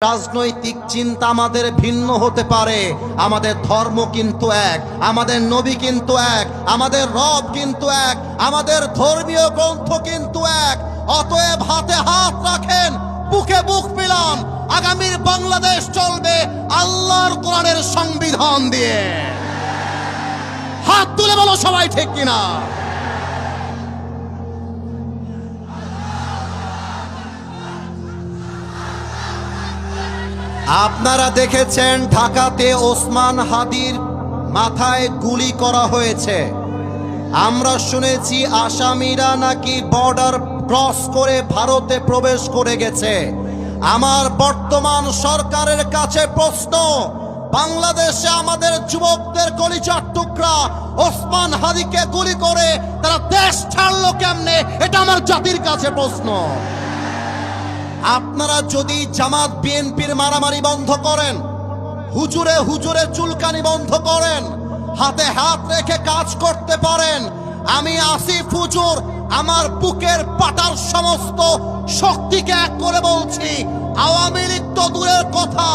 রাজনৈতিক চিন্তা আমাদের ভিন্ন হতে পারে, আমাদের ধর্ম কিন্তু এক, আমাদের নবী কিন্তু এক, আমাদের রব কিন্তু এক, আমাদের ধর্মীয় গ্রন্থ কিন্তু এক। অতএব হাতে হাত রাখেন, বুকে বুক মিলান, আগামীর বাংলাদেশ চলবে আল্লাহর কোরআনের সংবিধান দিয়ে। হাত তুলে বলো সবাই ঠিক কিনা। আপনারা দেখেছেন ঢাকাতে ওসমান হাদির মাথায় গুলি করা হয়েছে। আমরা শুনেছি আসামিরা নাকি বর্ডার ক্রস করে ভারতে প্রবেশ করে গেছে। আমার বর্তমান সরকারের কাছে প্রশ্ন, বাংলাদেশে আমাদের যুবকদের কলিজার টুকরা ওসমান হাদিকে গুলি করে তারা দেশ ছাড়লো কেমনে? এটা আমার জাতির কাছে প্রশ্ন। আপনারা যদি জামাত বিএনপির মারামারি বন্ধ করেন, হুজুরে হুজুরে চুলকানি বন্ধ করেন, হাতে হাত রেখে কাজ করতে পারেন, আমি আসিফ হুজুর আমার বুকের পাটার সমস্ত শক্তিকে এক করে বলছি, আওয়ামী লীগ তো দূরের কথা,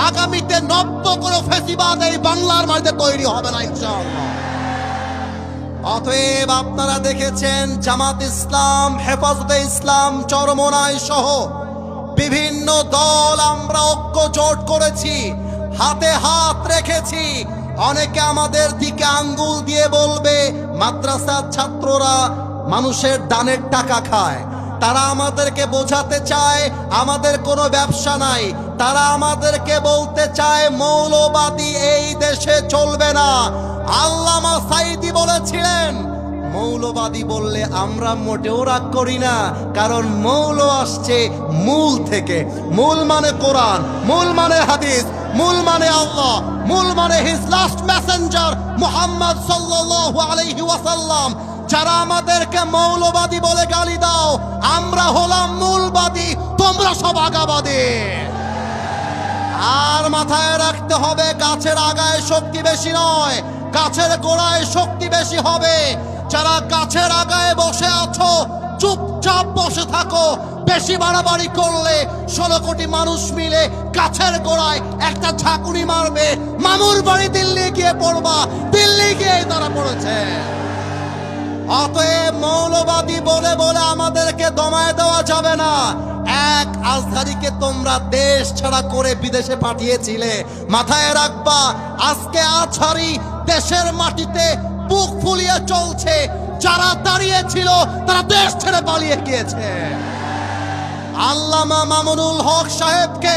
আগামীতে নব্য কোনো ফেসিবাদ এই বাংলার মাটিতে তৈরি হবে না ইনশাআল্লাহ। অতএব আপনারা দেখেছেন জামাত ইসলাম, হেফাজতে ইসলাম, চরমোনাই সহ বিভিন্ন দল আমরা ঐক্য জোট করেছি, হাতে হাত রেখেছি। অনেকে আমাদের দিকে আঙ্গুল দিয়ে বলবে মাদ্রাসার ছাত্ররা মানুষের দানের টাকা খায়। তারা আমাদেরকে বোঝাতে চায় আমাদের কোনো ব্যবসা নাই। তারা আমাদেরকে বলতে চায় মৌলবাদী এই দেশে চলবে না। আল্লামা সাঈদী বলেছিলেন, মৌলবাদী বললে আমরা মোটেও রাগ করি না, কারণ মৌল আসছে মূল থেকে। মূল মানে কোরআন, মূল মানে হাদিস, মূল মানে আল্লাহ, মূল মানে হিজ লাস্ট মেসেঞ্জার মুহাম্মদ সাল্লাল্লাহু আলাইহি ওয়াসাল্লাম। যারা আমাদেরকে মৌলবাদী বলে গালি দাও, আমরা হলাম মূলবাদী, তোমরা সব আগাবাদী। আর মাথায় রাখতে হবে, গাছের আগায় শক্তি বেশি নয়, গাছের গোড়ায় শক্তি বেশি হবে। যারা গাছের আগায় বসে আছো চুপচাপ বসে থাকো। বেশি বাড়াবাড়ি করলে 16 কোটি মানুষ মিলে গাছের গোড়ায় একটা ঝাঁকুনি মারবে, মামুর বাড়ি দিল্লি গিয়ে পড়বা, দিল্লি গিয়ে তারা পড়েছে। অতএব মৌলবাদী বলে বলে আমাদেরকে দমায় দেওয়া যাবে না। এক আজহারীকে তোমরা দেশ ছাড়া করে বিদেশে পাঠিয়েছিলে, মাথায় রাখবা আজকে আজহারী দেশের মাটিতে বুক ফুলিয়ে চলছে। যারা দাঁড়িয়ে ছিল তারা দেশ ছেড়ে পালিয়ে গিয়েছে। আল্লামা মামুনুল হক সাহেবকে